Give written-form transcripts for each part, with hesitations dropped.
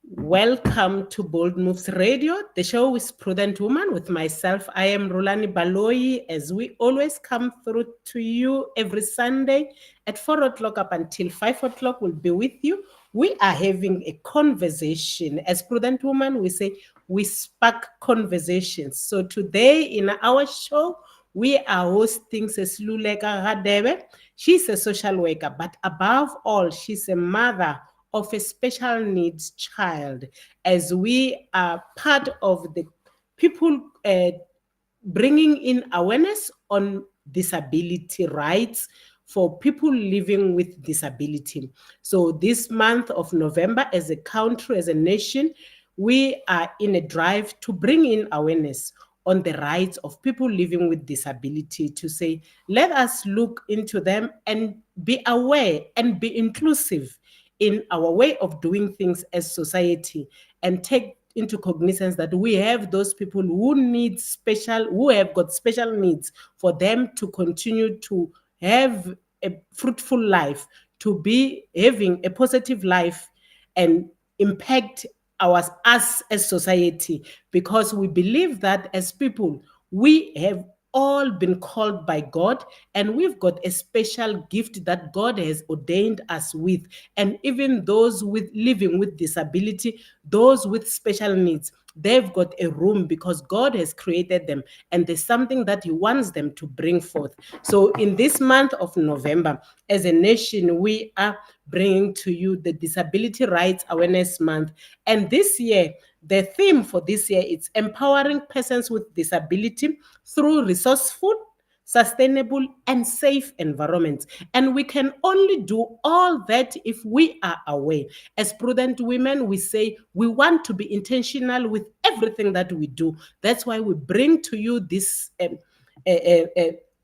Welcome to Bold Moves Radio. The show is Prudent Woman with myself. I am RHULANI BALOYI, as we always come through to you every Sunday at 4 o'clock up until 5 o'clock. We'll be with you. We are having a conversation. As Prudent Woman, we say we spark conversations. So today in our show, we are hosting Luleka Radebe. She's a social worker, but above all, she's a mother of a special needs child, as we are part of the people bringing in awareness on disability rights for people living with disability. So this month of November, as a country, as a nation, we are in a drive to bring in awareness on the rights of people living with disability, to say, let us look into them and be aware and be inclusive in our way of doing things as society, and take into cognizance that we have those people who have got special needs, for them to continue to have a fruitful life, to be having a positive life and impact us as society, because we believe that as people, we have all been called by God, and we've got a special gift that God has ordained us with. And even those living with disability, those with special needs, they've got a room because God has created them, and there's something that He wants them to bring forth. So in this month of November, as a nation, we are bringing to you the Disability Rights Awareness Month. And this year, the theme for this year is empowering persons with disability through resourceful, sustainable, and safe environments. And we can only do all that if we are aware. As prudent women, we say we want to be intentional with everything that we do. That's why we bring to you this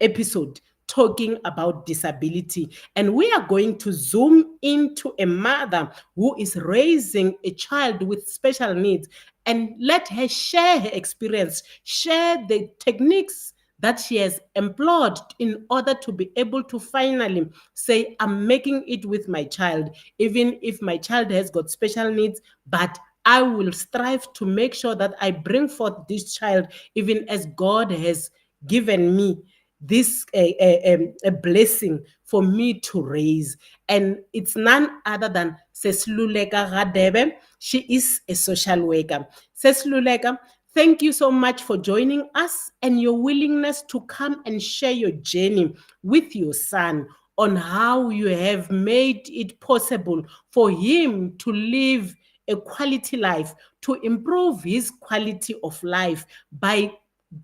episode talking about disability. And we are going to zoom into a mother who is raising a child with special needs, and let her share her experience, share the techniques that she has employed in order to be able to finally say, I'm making it with my child, even if my child has got special needs, but I will strive to make sure that I bring forth this child, even as God has given me this a blessing for me to raise. And it's none other than Luleka Radebe. She is a social worker. Luleka, thank you so much for joining us and your willingness to come and share your journey with your son on how you have made it possible for him to live a quality life, to improve his quality of life by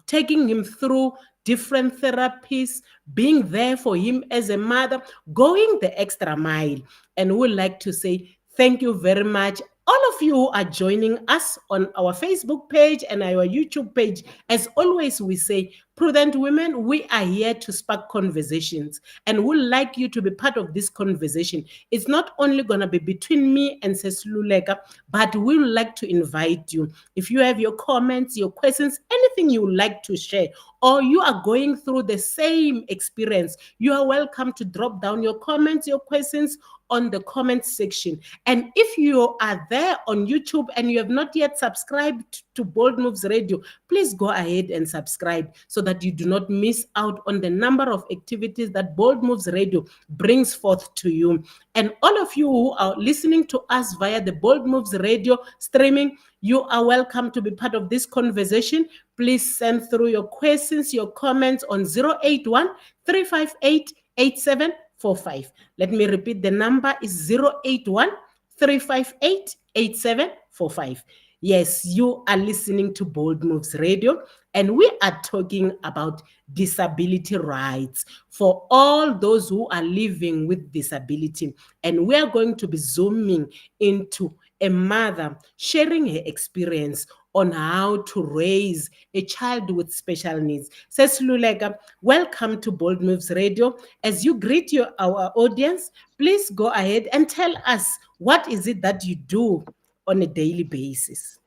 taking him through different therapies, being there for him as a mother, going the extra mile. And we'd like to say thank you very much. All of you who are joining us on our Facebook page and our YouTube page. As always, we say, Prudent Women, we are here to spark conversations, and we'd like you to be part of this conversation. It's not only going to be between me and Luleka, but we would like to invite you. If you have your comments, your questions, anything you would like to share, or you are going through the same experience, you are welcome to drop down your comments, your questions on the comment section. And if you are there on YouTube and you have not yet subscribed to Bold Moves Radio, please go ahead and subscribe so that you do not miss out on the number of activities that Bold Moves Radio brings forth to you. And all of you who are listening to us via the Bold Moves Radio streaming, you are welcome to be part of this conversation. Please send through your questions, your comments on 081 358 8745. Let me repeat, the number is 081 358 8745. Yes, you are listening to Bold Moves Radio, and we are talking about disability rights for all those who are living with disability. And we are going to be zooming into a mother sharing her experience on how to raise a child with special needs. Luleka, welcome to Bold Moves Radio. As you greet our audience, please go ahead and tell us, what is it that you do on a daily basis?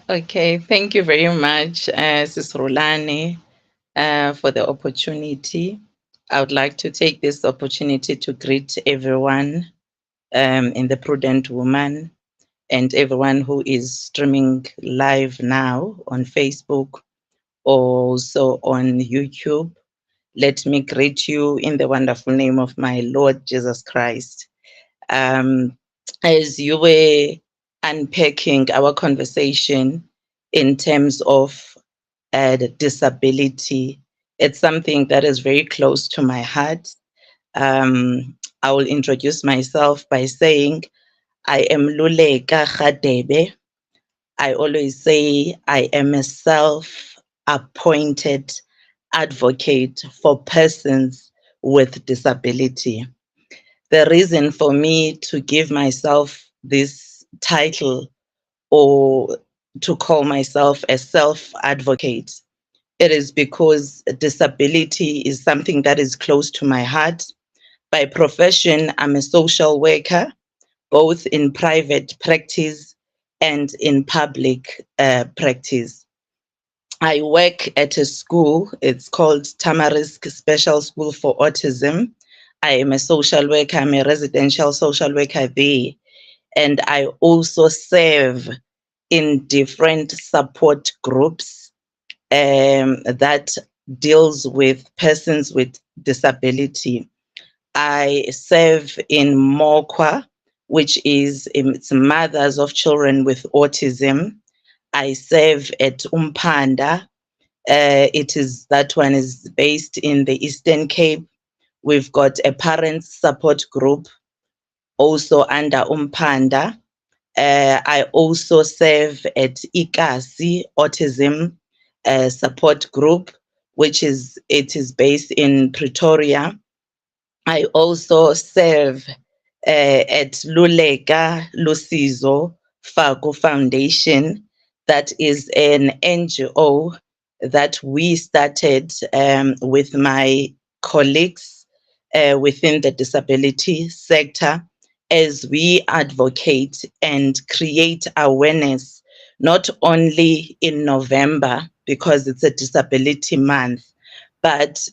Okay, thank you very much, Sis RHULANI, for the opportunity. I would like to take this opportunity to greet everyone in the Prudent Woman. and everyone who is streaming live now on Facebook, also on YouTube. Let me greet you in the wonderful name of my Lord Jesus Christ. Um, as you were unpacking our conversation in terms of the disability, it's something that is very close to my heart. I will introduce myself by saying I am Luleka Radebe. I always say I am a self-appointed advocate for persons with disability. The reason for me to give myself this title or to call myself a self-advocate, it is because disability is something that is close to my heart. By profession, I'm a social worker, both in private practice and in public practice. I work at a school. It's called Tamarisk Special School for Autism. I am a social worker. I'm a residential social worker there. And I also serve in different support groups that deals with persons with disability. I serve in MOQA, which is it's mothers of children with autism. I serve at Umpanda. It is that one is based in the Eastern Cape. We've got a parent support group also under Umpanda. I also serve at IKASI Autism Support Group, which is based in Pretoria. I also serve at Luleka Lusizo Fago Foundation. That is an NGO that we started with my colleagues within the disability sector as we advocate and create awareness, not only in November, because it's a disability month, but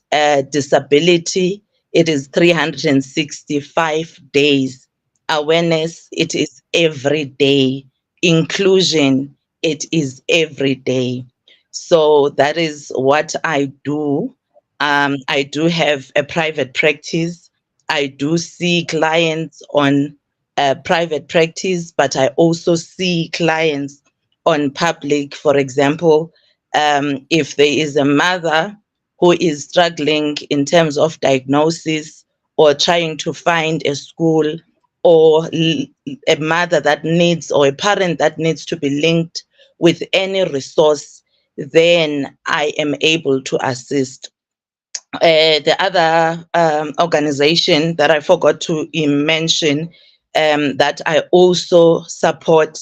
disability, it is 365 days. Awareness, it is every day. Inclusion, it is every day. So that is what I do. I do have a private practice. I do see clients on private practice, but I also see clients on public. For example, if there is a mother who is struggling in terms of diagnosis or trying to find a school, or a mother that needs or a parent that needs to be linked with any resource, then I am able to assist. The other organization that I forgot to mention that I also support,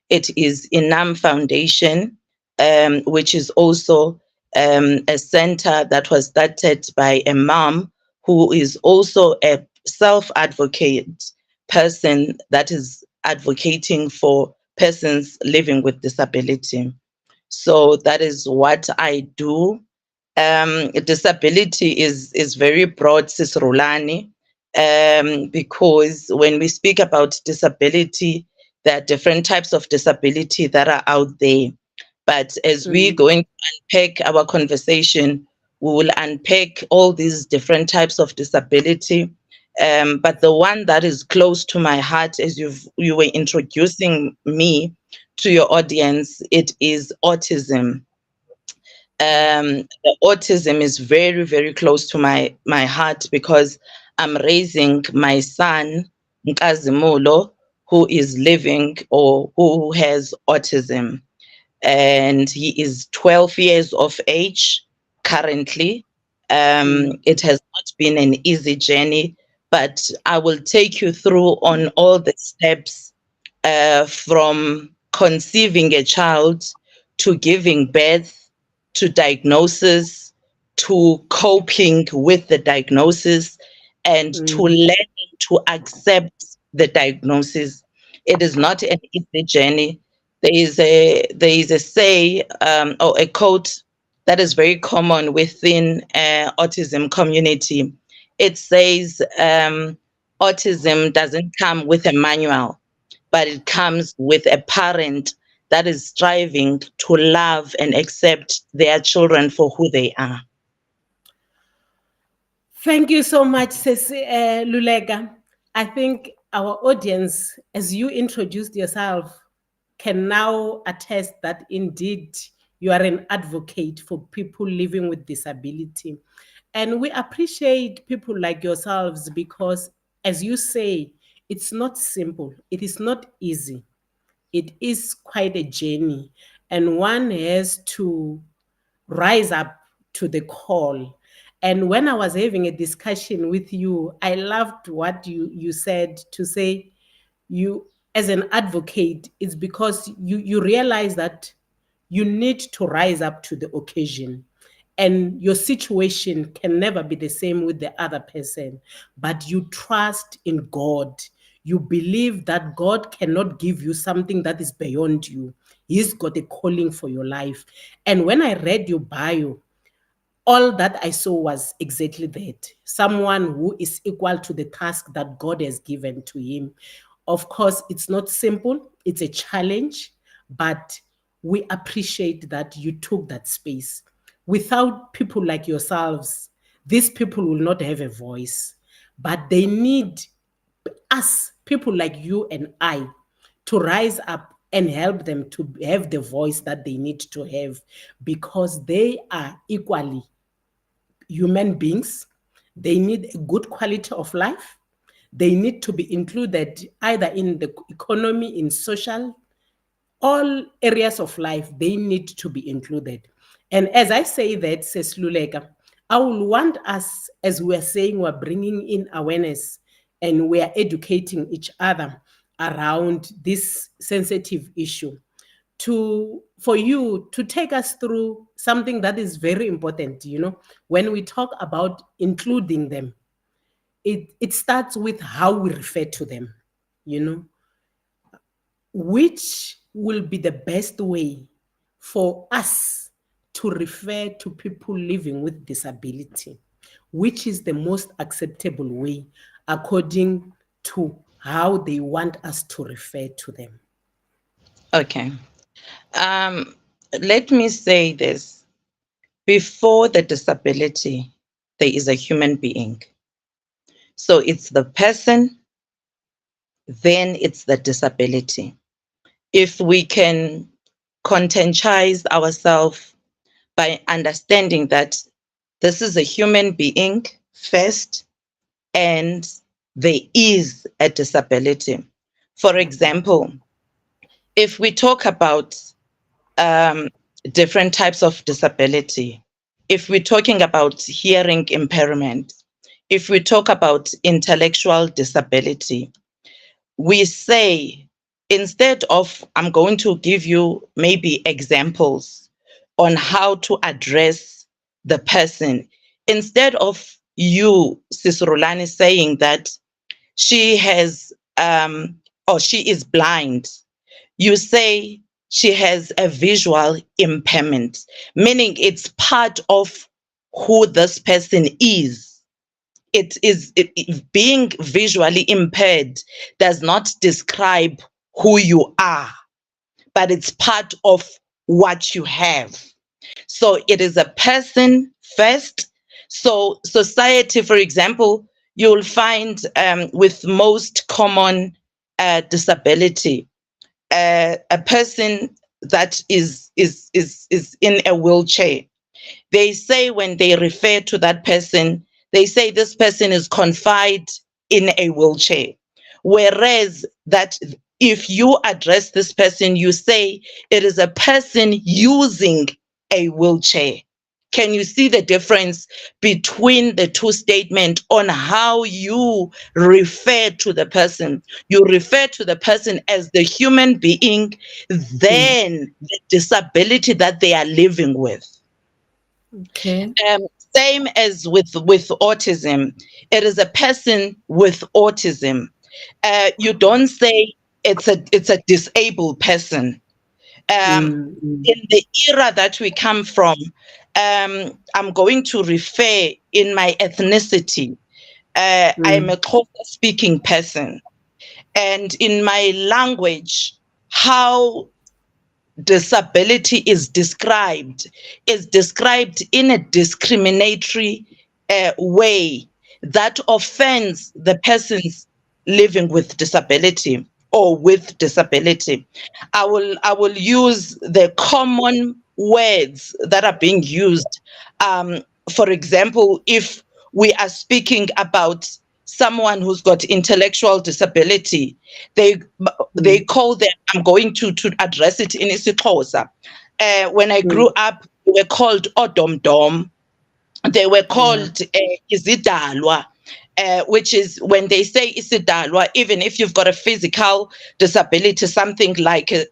it is Inam Foundation, which is also a center that was started by a mom who is also a self-advocate person that is advocating for persons living with disability. So that is what I do. Disability is very broad, Sis RHULANI, because when we speak about disability, there are different types of disability that are out there. But as we're Mm, going to unpack our conversation, we will unpack all these different types of disability. But the one that is close to my heart, as you were introducing me to your audience, it is autism. The autism is very, very close to my heart because I'm raising my son, Nkazimulo, who is living or who has autism, and he is 12 years of age currently. mm, It has not been an easy journey, but I will take you through on all the steps from conceiving a child to giving birth to diagnosis to coping with the diagnosis and to mm, learning to accept the diagnosis. It is not an easy journey. There is a say or a quote that is very common within autism community. It says autism doesn't come with a manual. but it comes with a parent that is striving to love and accept their children for who they are. Thank you so much, Luleka. I think our audience, as you introduced yourself, can now attest that indeed you are an advocate for people living with disability. And we appreciate people like yourselves because, as you say, it's not simple, it is not easy. It is quite a journey, and one has to rise up to the call. And when I was having a discussion with you, I loved what you said, to say you, as an advocate, it's because you realize that you need to rise up to the occasion, and your situation can never be the same with the other person, but you trust in God. You believe that God cannot give you something that is beyond you. He's got a calling for your life. And when I read your bio, all that I saw was exactly that. Someone who is equal to the task that God has given to him. Of course, it's not simple, it's a challenge, but we appreciate that you took that space. Without people like yourselves, these people will not have a voice, but they need us, people like you and I, to rise up and help them to have the voice that they need to have, because they are equally human beings. They need a good quality of life. They need to be included either in the economy, in social, all areas of life. They need to be included. And as I say that, says Luleka, I will want us, as we're saying, we're bringing in awareness and we are educating each other around this sensitive issue, to for you to take us through something that is very important. When we talk about including them, it starts with how we refer to them, you know which will be the best way for us to refer to people living with disability, which is the most acceptable way according to how they want us to refer to them. Okay. Um, Let me say this. Before the disability, there is a human being. So it's the person, then it's the disability. If we can contentize ourselves by understanding that this is a human being first, and there is a disability. For example, if we talk about um, different types of disability, if we're talking about hearing impairment, if we talk about intellectual disability, we say, instead of, I'm going to give you maybe examples on how to address the person, instead of you, Sis RHULANI, saying that she has or she is blind, you say she has a visual impairment, meaning it's part of who this person is. Being visually impaired does not describe who you are, but it's part of what you have. So it is a person first. So society, for example, you'll find with most common disability, a person that is in a wheelchair, they say, when they refer to that person, they say this person is confined in a wheelchair. Whereas that if you address this person, you say it is a person using a wheelchair. Can you see the difference between the two statements on how you refer to the person? You refer to the person as the human being, then the disability that they are living with. Okay. Um, Same as with autism, it is a person with autism. You don't say it's a disabled person. In the era that we come from, I'm going to refer in my ethnicity. I am a Xhosa speaking person. and in my language, how disability is described in a discriminatory way that offends the persons living with disability or with disability. I will use the common words that are being used. For example, if we are speaking about someone who's got intellectual disability, they they Mm, call them, I'm going to address it in isiXhosa. When I mm, grew up, they were called odomdom. They were yeah. called izidalwa, which is when they say isidalwa, even if you've got a physical disability, something like a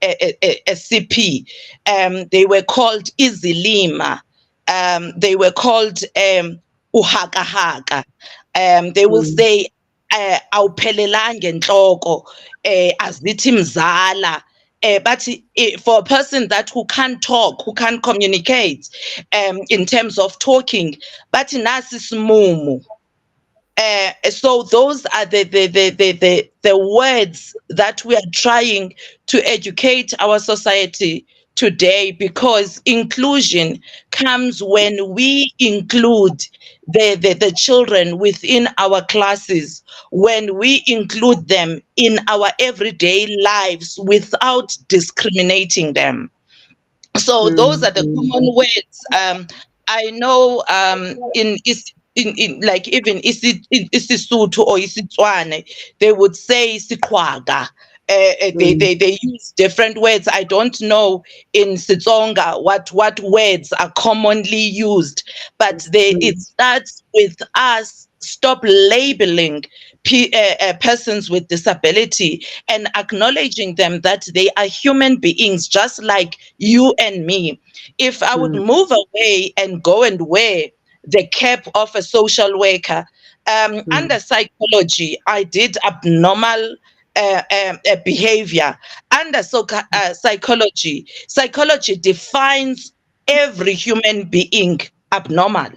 CP, they were called izilima, they were called uhakahaka. They will Mm, say awuphelelanga enhloko, azithi mzala. But for a person that who can't talk, who can't communicate, in terms of talking, but nasi smumu. So those are the words that we are trying to educate our society today, because inclusion comes when we include the children within our classes, when we include them in our everyday lives without discriminating them. So those mm, are the mm, common words. I know in like even isiSotho or isiTswana, they would say siqhwaga. mm, They use different words. I don't know in Sitsonga what words are commonly used, but it mm, starts with us stop labeling persons with disability and acknowledging them that they are human beings just like you and me. If I would mm, move away and go and wear the cap of a social worker, mm, under psychology, I did abnormal behavior. Under psychology, psychology defines every human being abnormal.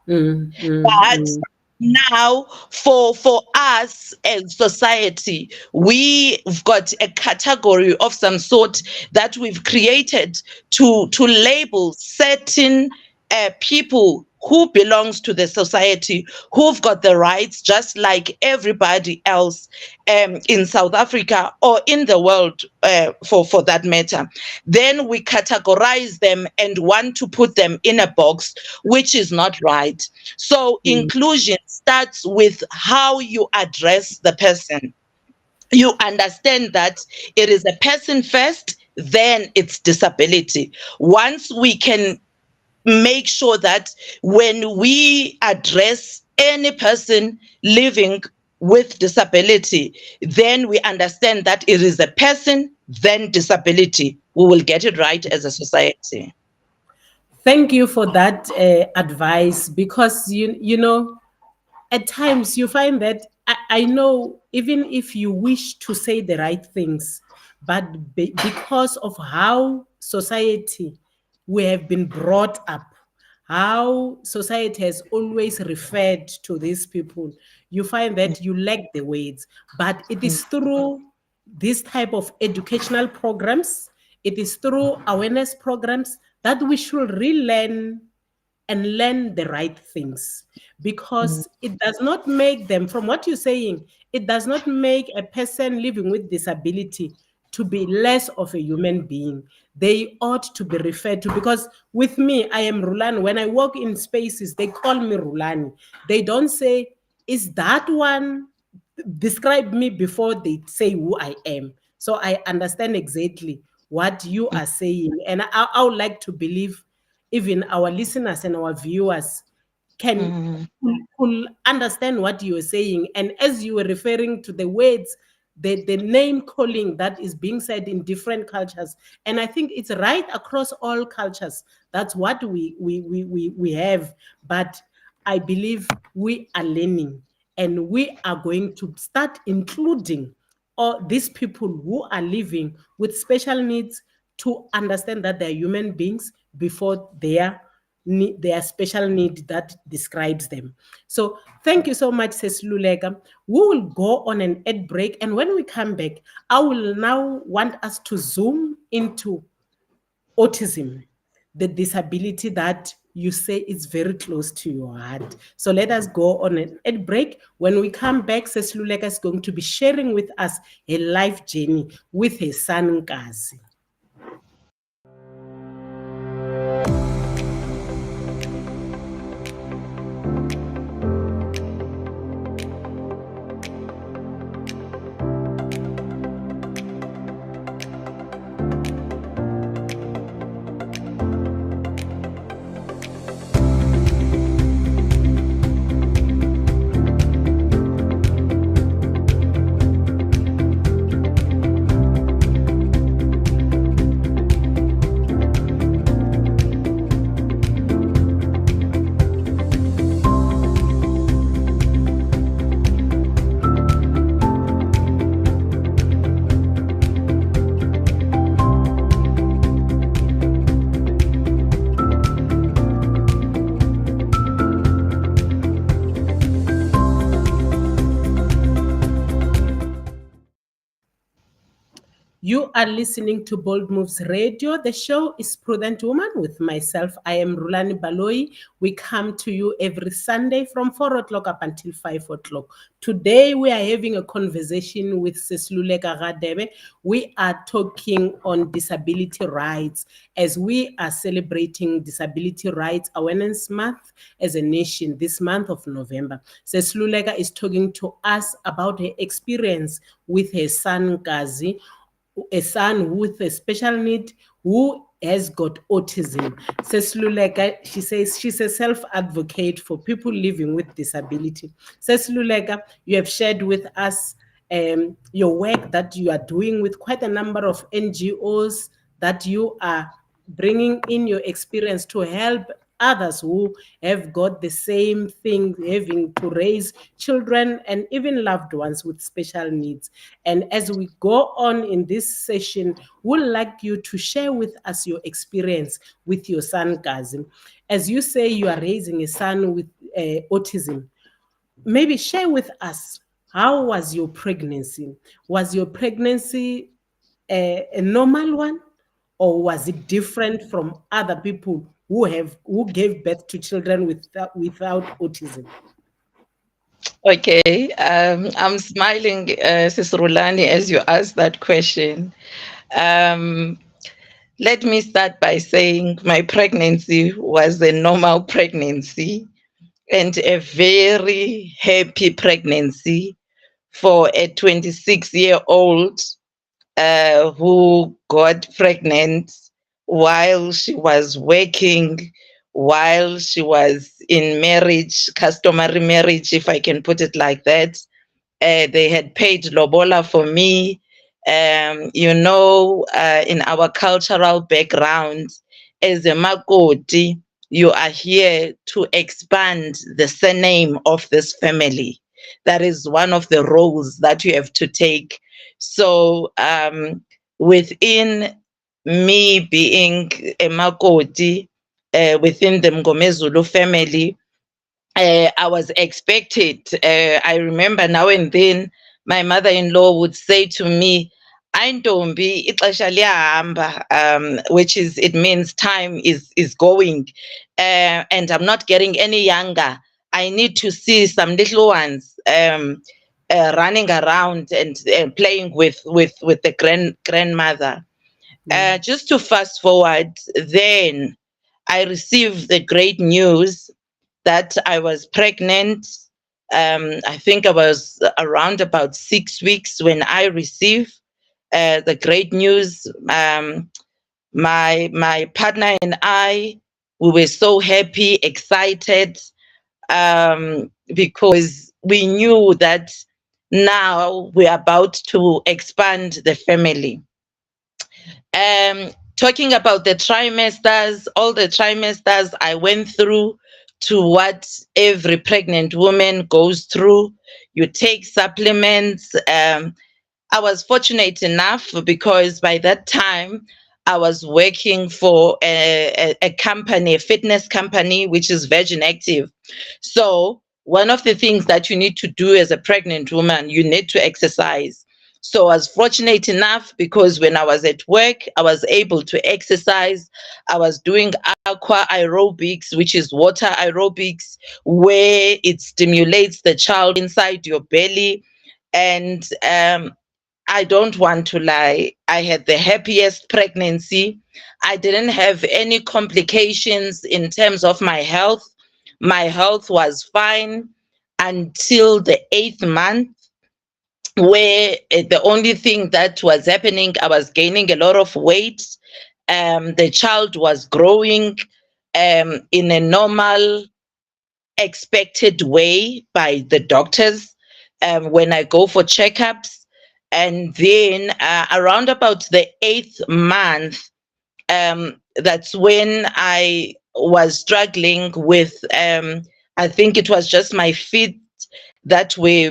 mm, mm, But mm, now, for us as society, we've got a category of some sort that we've created to label certain people who belongs to the society, who've got the rights just like everybody else, in South Africa or in the world, for that matter. Then we categorize them and want to put them in a box, which is not right. So mm, inclusion starts with how you address the person. You understand that it is a person first, then it's disability. Once we can make sure that when we address any person living with disability, then we understand that it is a person, then disability, we will get it right as a society. Thank you for that advice, because you know, at times you find that I know, even if you wish to say the right things, but because of how society we have been brought up, how society has always referred to these people, you find that you lack the words. But it is through this type of educational programs, it is through awareness programs that we should relearn and learn the right things, because it does not make them, from what you're saying, it does not make a person living with disability to be less of a human being. They ought to be referred to, because with me, I am Rulani. When I walk in spaces, they call me Rulani. They don't say, is that one, describe me before they say who I am. So I understand exactly what you are saying. And I would like to believe even our listeners and our viewers can Mhm. could understand what you are saying. And as you were referring to the words, the name calling that is being said in different cultures, and I think it's right across all cultures. That's what we have. But I believe we are learning, and we are going to start including all these people who are living with special needs, to understand that they're human beings before they are their special need that describes them. So thank you so much, Sis Luleka. We will go on an ad break, and when we come back, I will now want us to zoom into autism, the disability that you say is very close to your heart. So let us go on an ad break. When we come back, Sis Luleka is going to be sharing with us a life journey with her son Nkazi. You are listening to Bold Moves Radio. The show is Prudent Woman with myself. I am RHULANI BALOYI. We come to you every Sunday from 4 o'clock up until 5 o'clock. Today, we are having a conversation with Sis Luleka Radebe. We are talking on disability rights as we are celebrating Disability Rights Awareness Month as a nation this month of November. Sis Luleka is talking to us about her experience with her son, Nkazi, a son with a special need who has got autism. Says Luleka, she says she's a self-advocate for people living with disability. Says Luleka, you have shared with us your work that you are doing with quite a number of NGOs, that you are bringing in your experience to help others who have got the same thing, having to raise children and even loved ones with special needs. And as we go on in this session, we'd like you to share with us your experience with your son, Kazim. As you say, you are raising a son with autism. Maybe share with us, how was your pregnancy? Was your pregnancy a normal one? Or was it different from other people who gave birth to children without autism? Okay, I'm smiling, Sis RHULANI, as you ask that question. Um, Let me start by saying my pregnancy was a normal pregnancy and a very happy pregnancy for a 26-year-old who got pregnant while she was working, while she was in marriage, customary marriage, if I can put it like that. They had paid lobola for me. In our cultural background, as a makoti, you are here to expand the surname of this family. That is one of the roles that you have to take. So within me being a makoti within the Mngomezulu family, I was expected. I remember now and then my mother-in-law would say to me, "Aintombi, ixesha liyahamba," which is, it means time is going, and I'm not getting any younger. I need to see some little ones running around and playing with the grandmother. Just to fast forward, then I received the great news that I was pregnant. I think I was around about 6 weeks when I received the great news. My partner and I, we were so happy, excited, because we knew that now we're about to expand the family. Talking about the trimesters, all the trimesters I went through, to what every pregnant woman goes through. You take supplements. I was fortunate enough because by that time I was working for a company, a fitness company, which is Virgin Active. So one of the things that you need to do as a pregnant woman, you need to exercise. So I was fortunate enough because when I was at work, I was able to exercise. I was doing aqua aerobics, which is water aerobics, where it stimulates the child inside your belly. And I don't want to lie. I had the happiest pregnancy. I didn't have any complications in terms of my health. My health was fine until the 8th month, where the only thing that was happening, I was gaining a lot of weight. The child was growing in a normal, expected way by the doctors when I go for checkups. And then around about the 8th month, that's when I was struggling with, I think it was just my feet that we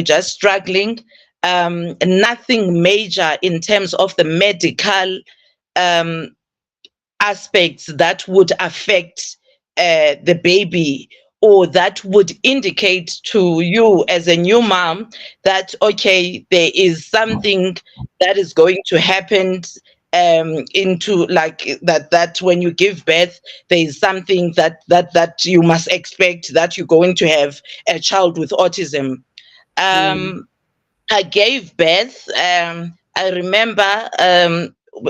just struggling. Nothing major in terms of the medical um, aspects that would affect the baby, or that would indicate to you as a new mom that, okay, there is something that is going to happen into like that when you give birth, there is something that you must expect, that you're going to have a child with autism. Mm. um, I gave birth. I remember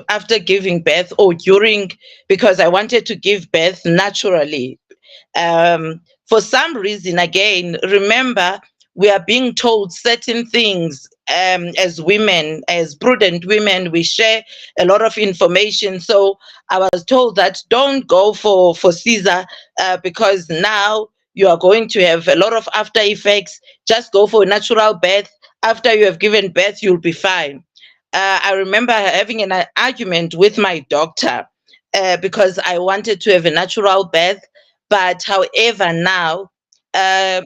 after giving birth, or during, because I wanted to give birth naturally. For some reason, again, remember, we are being told certain things as women, as prudent women, we share a lot of information. So I was told that don't go for Caesar because now you are going to have a lot of after effects. Just go for a natural birth. After you have given birth, you'll be fine. I remember having an argument with my doctor because I wanted to have a natural birth. But however, now, uh,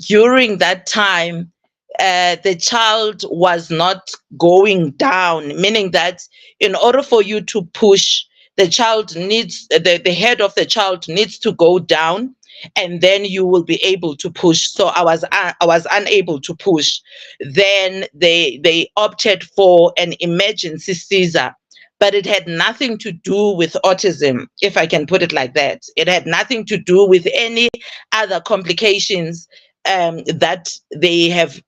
during that time, the child was not going down, meaning that in order for you to push, the child needs, the head of the child needs to go down, and then you will be able to push. So I was unable to push. Then they opted for an emergency Caesar, but it had nothing to do with autism, if I can put it like that. It had nothing to do with any other complications that they have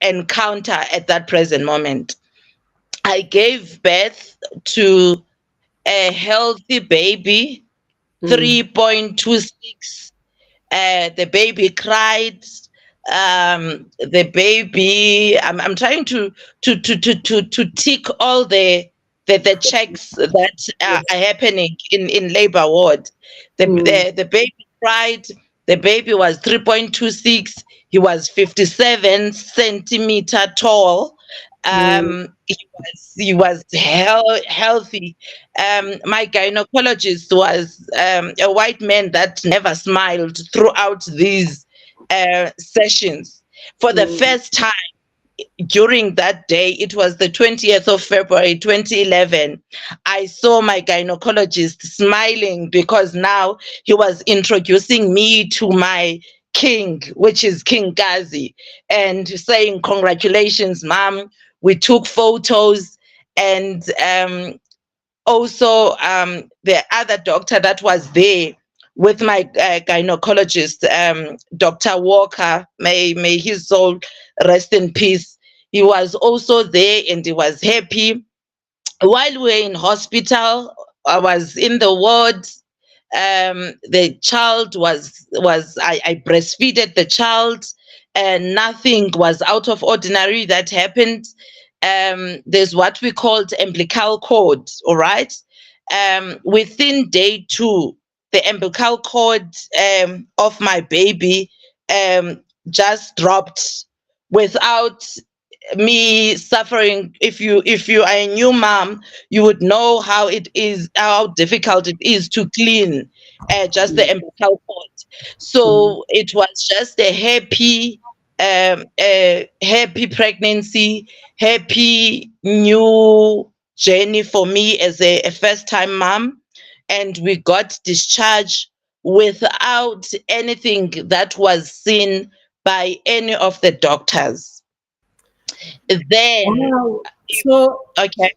encountered at that present moment. I gave birth to a healthy baby, Mm. 3.26. The baby cried. The baby, I'm trying to tick all the checks that are Yes. happening in labor ward. The, Mm. the the baby cried. The baby was 3.26. He was 57 centimeter tall. Mm. He was healthy. My gynecologist was a white man that never smiled throughout these sessions. For the Mm. first time during that day, it was the 20th of February 2011, I saw my gynecologist smiling because now he was introducing me to my king, which is King Gazi, and saying, "Congratulations, mom." We took photos, and also the other doctor that was there with my gynecologist, Dr. Walker, may his soul rest in peace. He was also there, and he was happy. While we were in hospital, I was in the ward. The child I breastfeeded the child, and nothing was out of ordinary that happened. There's what we called umbilical cord, all right. Within day 2, the umbilical cord of my baby um, just dropped without me suffering. If you are a new mom, you would know how it is, how difficult it is to clean just the Mm. umbilical cord. Mm. So it was just a happy pregnancy, happy new journey for me as a first-time mom, and we got discharged without anything that was seen by any of the doctors. Then, Wow. So, okay,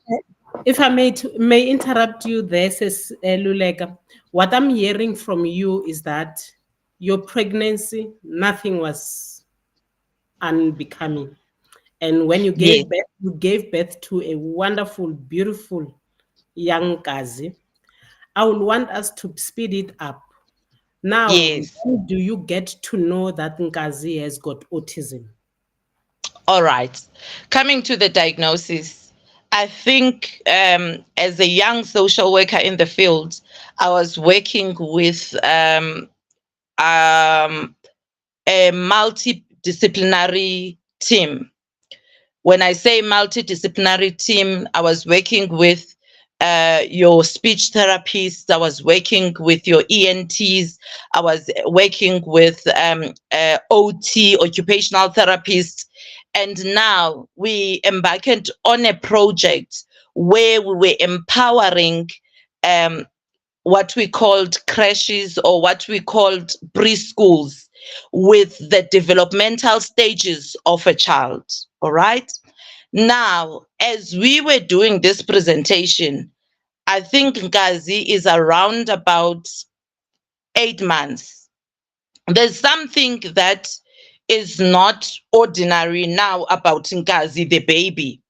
if I may interrupt you there, says Luleka, what I'm hearing from you is that your pregnancy, nothing was unbecoming. And when yes, you gave birth to a wonderful, beautiful young Kazi. I would want us to speed it up. Now, yes. when do you get to know that Nkazi has got autism? All right. Coming to the diagnosis, I think as a young social worker in the field, I was working with um, a multidisciplinary team. When I say multidisciplinary team, I was working with your speech therapists, I was working with your ENTs, I was working with OT, occupational therapists, and now we embarked on a project where we were empowering um, what we called crashes or what we called preschools with the developmental stages of a child. All right. Now, as we were doing this presentation, I think Ngazi is around about 8 months. There's something that is not ordinary now about Ngazi, the baby.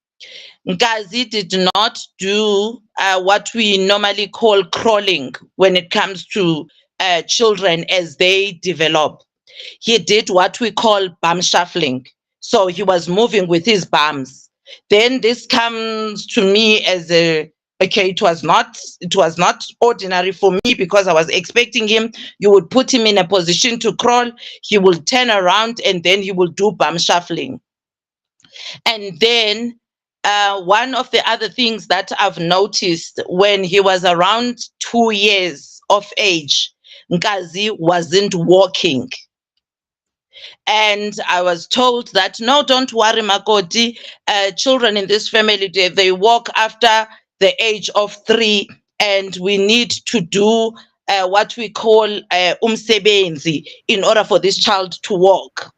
Ngazi did not do what we normally call crawling when it comes to children as they develop. He did what we call bum shuffling. So he was moving with his bums. Then this comes to me as a okay, it was not ordinary for me because I was expecting him. You would put him in a position to crawl, he will turn around and then he will do bum shuffling. And then one of the other things that I've noticed when he was around 2 years of age, Nkazi wasn't walking. And I was told that, no, don't worry, Makoti. Children in this family, they walk after the age of 3, and we need to do what we call umsebenzi in order for this child to walk.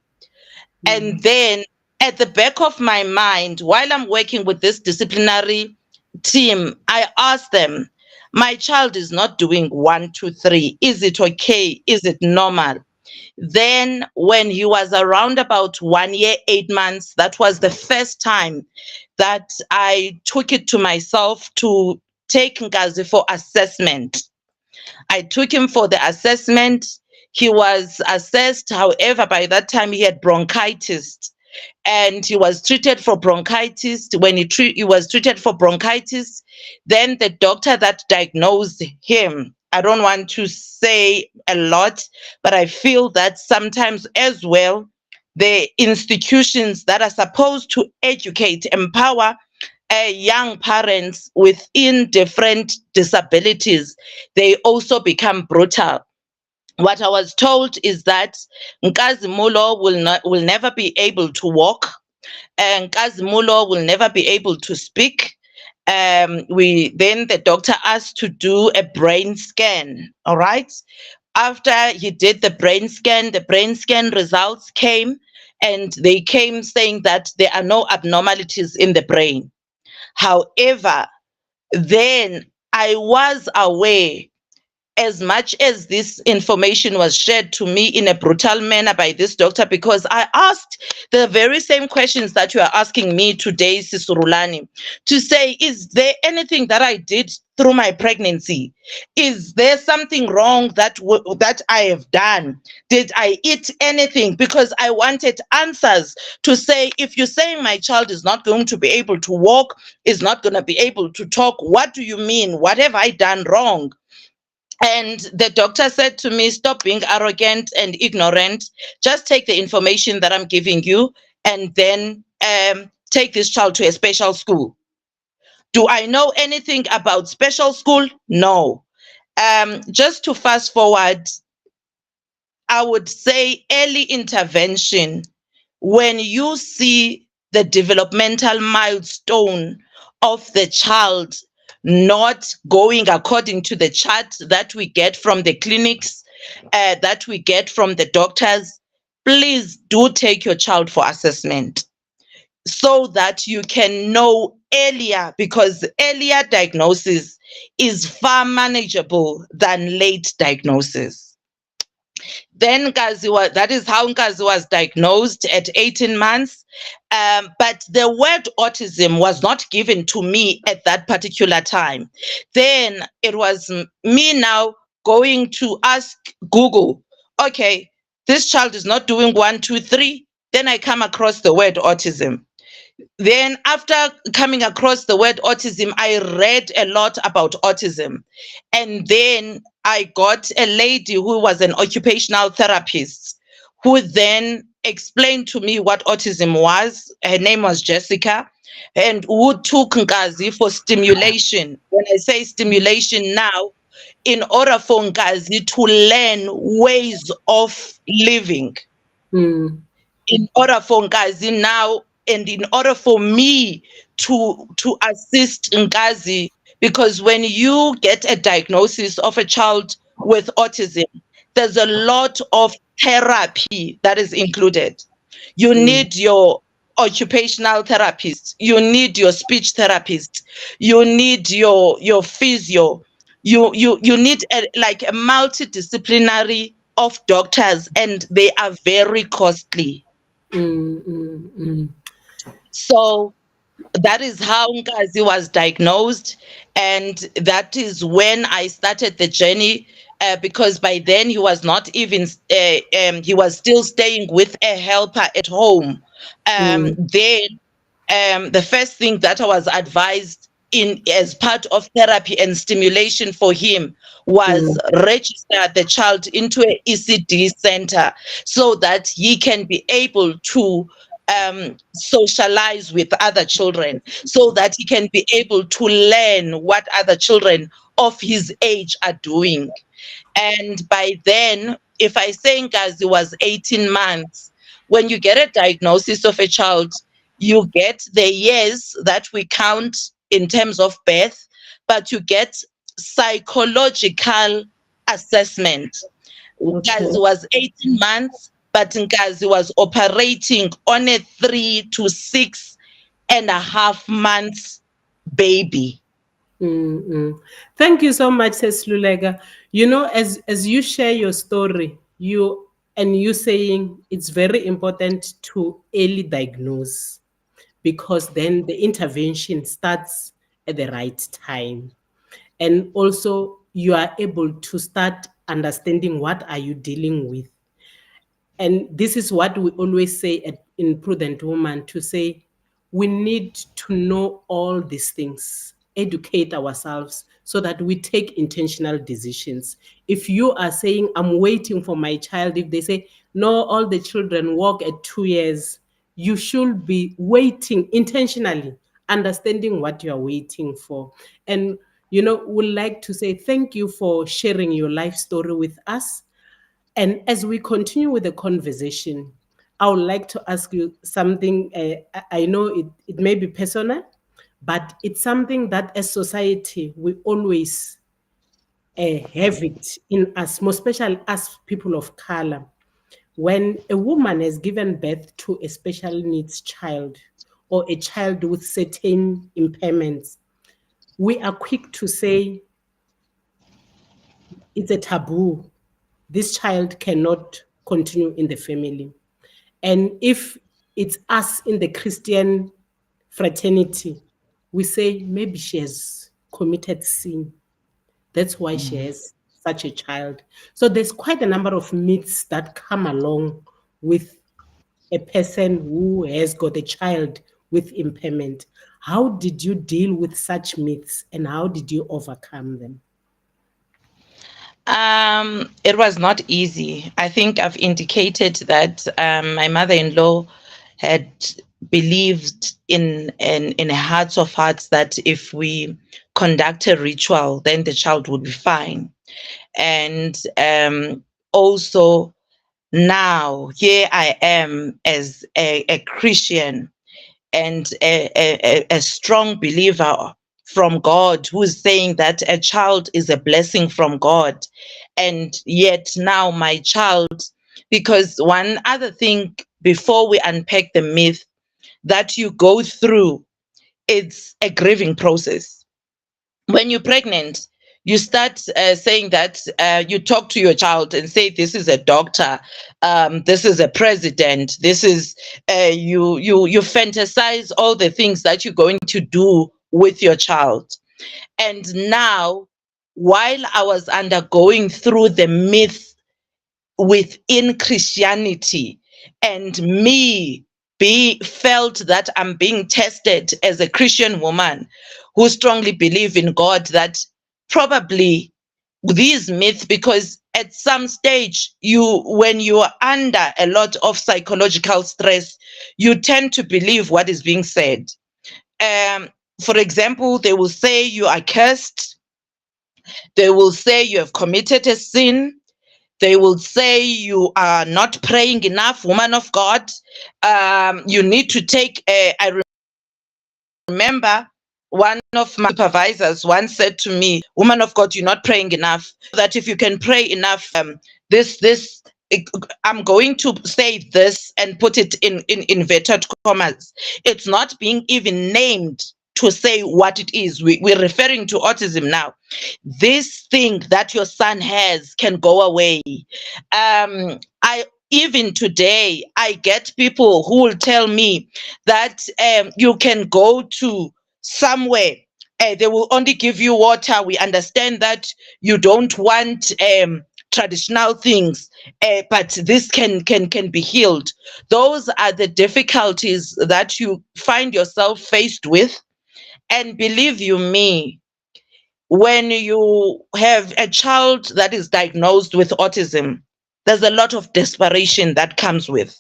And Mm. then at the back of my mind, while I'm working with this disciplinary team, I ask them, my child is not doing 1, 2, 3. Is it okay? Is it normal? Then, when he was around about 1 year, 8 months, that was the first time that I took it to myself to take Ngazi for assessment. I took him for the assessment. He was assessed. However, by that time, he had bronchitis and he was treated for bronchitis. When he was treated for bronchitis, then the doctor that diagnosed him, I don't want to say a lot, but I feel that sometimes as well, the institutions that are supposed to educate, empower young parents within different disabilities, they also become brutal. What I was told is that Nkazi Mulo will never be able to walk, and Nkazi Mulo will never be able to speak. We then the doctor asked to do a brain scan. All right. After he did the brain scan results came, and they came saying that there are no abnormalities in the brain. However, then I was aware, as much as this information was shared to me in a brutal manner by this doctor, because I asked the very same questions that you are asking me today, RHULANI, to say, is there anything that I did through my pregnancy? Is there something wrong that I have done? Did I eat anything? Because I wanted answers to say, if you're saying my child is not going to be able to walk, is not going to be able to talk, what do you mean? What have I done wrong? And the doctor said to me, stop being arrogant and ignorant. Just take the information that I'm giving you and then take this child to a special school. Do I know anything about special school? No. Just to fast forward, I would say early intervention. When you see the developmental milestone of the child not going according to the chart that we get from the clinics, that we get from the doctors, please do take your child for assessment so that you can know earlier, because earlier diagnosis is far manageable than late diagnosis. Then that is how Nkazi was diagnosed at 18 months. But the word autism was not given to me at that particular time. Then it was me now going to ask Google, okay, this child is not doing 1, 2, 3. Then I come across the word autism. Then, after coming across the word autism, I read a lot about autism. And then I got a lady who was an occupational therapist who then explained to me what autism was. Her name was Jessica, and who took Nkazi for stimulation. When I say stimulation now, in order for Nkazi to learn ways of living, Mm, in order for Nkazi now, and in order for me to assist Nkazi, because when you get a diagnosis of a child with autism, there's a lot of therapy that is included. You mm, need your occupational therapist, you need your speech therapist, you need your physio, you need like a multidisciplinary of doctors, and they are very costly. mm, mm, mm, So that is how Nkazi was diagnosed, and that is when I started the journey. Because by then he was not even he was still staying with a helper at home. mm, Then the first thing that I was advised in as part of therapy and stimulation for him was mm, register the child into a ECD center so that he can be able to socialize with other children, so that he can be able to learn what other children of his age are doing. And by then, if I say Nkazi was 18 months, when you get a diagnosis of a child, you get the years that we count in terms of birth, but you get psychological assessment. okay. Nkazi was 18 months, but Nkazi was operating on a 3 to 6.5 months baby. Mm, mm. Thank you so much, Sis Luleka. You know, as you share your story, you saying it's very important to early diagnose, because then the intervention starts at the right time, and also you are able to start understanding what are you dealing with. And this is what we always say in Prudent Woman, to say we need to know all these things, educate ourselves so that we take intentional decisions. If you are saying, I'm waiting for my child, if they say, no, all the children walk at 2 years, you should be waiting intentionally, understanding what you are waiting for. And, would like to say thank you for sharing your life story with us. And as we continue with the conversation, I would like to ask you something. I know it may be personal, but it's something that as society, we always have it in us, more especially as people of color. When a woman has given birth to a special needs child or a child with certain impairments, we are quick to say it's a taboo. This child cannot continue in the family. And if it's us in the Christian fraternity, we say maybe she has committed sin. That's why she has such a child. So there's quite a number of myths that come along with a person who has got a child with impairment. How did you deal with such myths and how did you overcome them? It was not easy. I think I've indicated that my mother-in-law had believed in a heart of hearts that if we conduct a ritual, then the child would be fine. And also now here I am as a Christian, and a strong believer from God who's saying that a child is a blessing from God. And yet now my child, because one other thing before we unpack the myth that you go through, it's a grieving process. When you're pregnant, you start saying that you talk to your child and say, this is a doctor, this is a president, this is you fantasize all the things that you're going to do with your child. And now, while I was undergoing through the myth within Christianity, and me felt that I'm being tested as a Christian woman who strongly believe in God, that probably these myths, because at some stage when you are under a lot of psychological stress, you tend to believe what is being said. um for example, they will say you are cursed, they will say you have committed a sin, they will say you are not praying enough, woman of God. You need to take I remember one of my supervisors once said to me, woman of God, you're not praying enough. That if you can pray enough, this I'm going to say this and put it in inverted commas. It's not being even named to say what it is. We're referring to autism now. This thing that your son has can go away. I Even today, I get people who will tell me that you can go to somewhere. They will only give you water. We understand that you don't want traditional things, but this can be healed. Those are the difficulties that you find yourself faced with. And believe you me, when you have a child that is diagnosed with autism, there's a lot of desperation that comes with.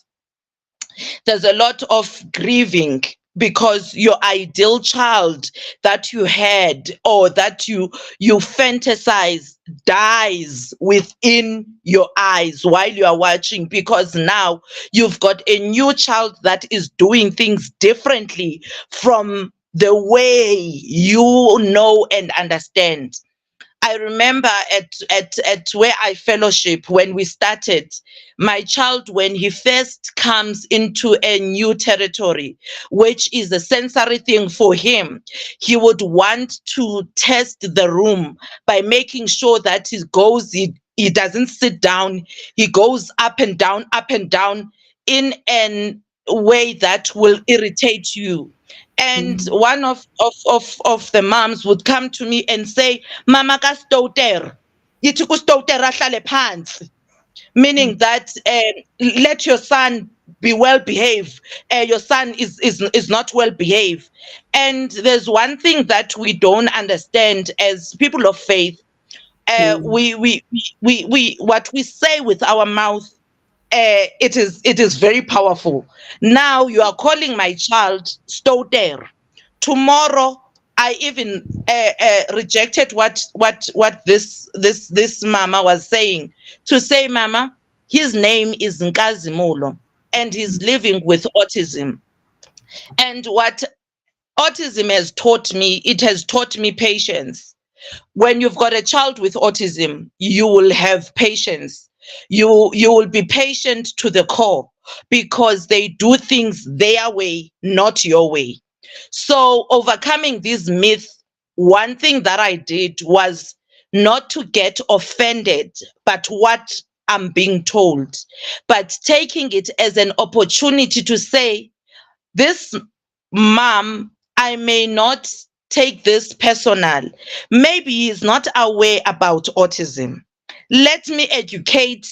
There's a lot of grieving, because your ideal child that you had or that you fantasize dies within your eyes while you are watching, because now you've got a new child that is doing things differently from the way you know and understand. I remember at where I fellowship, when we started, my child, when he first comes into a new territory, which is a sensory thing for him, he would want to test the room by making sure that he doesn't sit down, he goes up and down in an way that will irritate you. And one of the moms would come to me and say, Mama ka stouter, yithi ku stouter ahlale phansi, meaning that let your son be well behaved. Your son is not well behaved. And there's one thing that we don't understand as people of faith. We what we say with our mouth, it is very powerful. Now you are calling my child stouter. Tomorrow, I even rejected what this mama was saying. To say, Mama, his name is Nkazimulo, and he's living with autism. And what autism has taught me, it has taught me patience. When you've got a child with autism, you will have patience. You will be patient to the core, because they do things their way, not your way. So overcoming this myth, one thing that I did was not to get offended but what I'm being told, but taking it as an opportunity to say, this mom, I may not take this personal. Maybe he's not aware about autism. Let me educate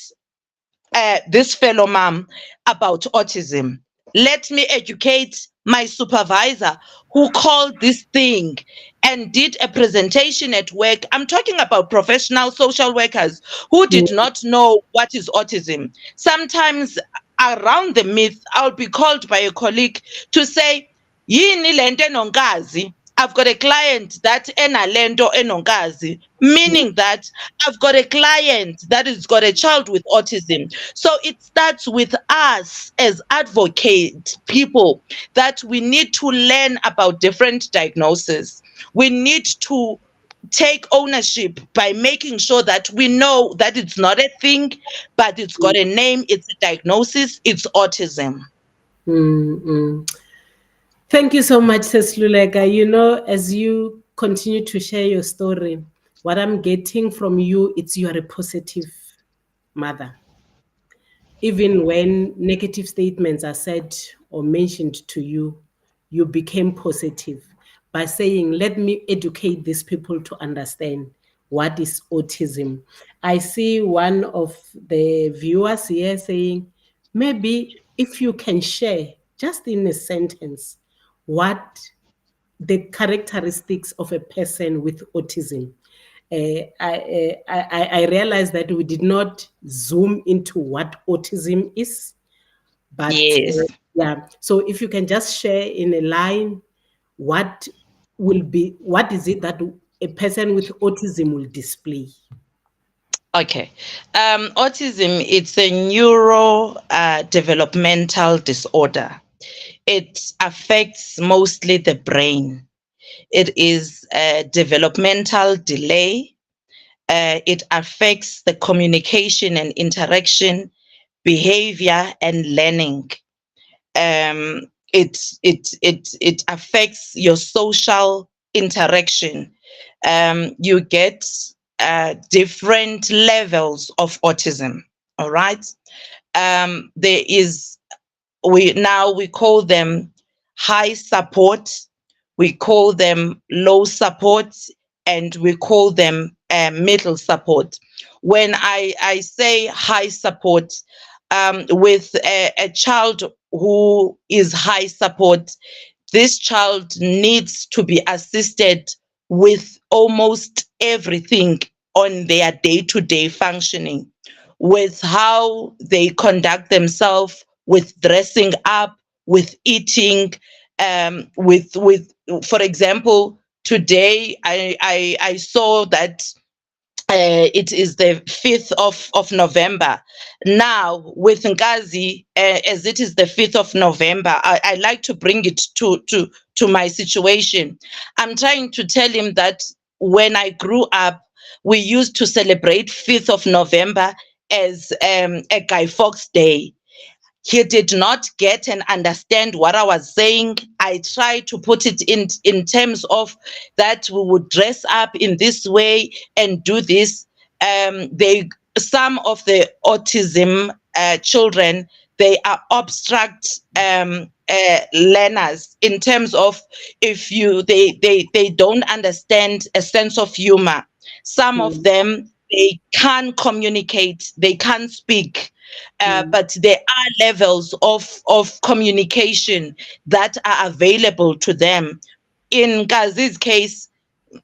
this fellow mom about autism. Let me educate my supervisor who called this thing and did a presentation at work. I'm talking about professional social workers who did not know what is autism. Sometimes around the myth, I'll be called by a colleague to say, Yini lente nonkazi. I've got a client that enalento enonkazi, meaning that I've got a client that has got a child with autism. So it starts with us as advocate people, that we need to learn about different diagnoses. We need to take ownership by making sure that we know that it's not a thing, but it's got a name, it's a diagnosis, it's autism. Mm. Thank you so much, Sis Luleka. You know, as you continue to share your story, what I'm getting from you, it's you are a positive mother. Even when negative statements are said or mentioned to you, you became positive by saying, let me educate these people to understand what is autism. I see one of the viewers here saying, maybe if you can share just in a sentence what the characteristics of a person with autism. I realized that we did not zoom into what autism is, but Yes. yeah. So if you can just share in a line, what what is it that a person with autism will display? Okay. Autism, it's a neuro developmental disorder. It affects mostly the brain. It is a developmental delay. It affects the communication and interaction, behavior, and learning. It affects your social interaction. You get different levels of autism. All right. There is, we call them high support, we call them low support, and we call them middle support. When I say high support, with a child who is high support, this child needs to be assisted with almost everything on their day-to-day functioning, with how they conduct themselves, with dressing up, with eating, with for example, today I saw that it is the 5th of November. Now, with Ngazi, as it is the 5th of November, I like to bring it to my situation. I'm trying to tell him that when I grew up, we used to celebrate 5th of November as a Guy Fawkes Day. He did not get and understand what I was saying. I tried to put it in terms of that we would dress up in this way and do this. They Some of the autism children, they are abstract learners, in terms of, if you they don't understand a sense of humor. Some of Mm, them, they can't communicate, they can't speak, mm, but there are levels of communication that are available to them. In Gazi's case,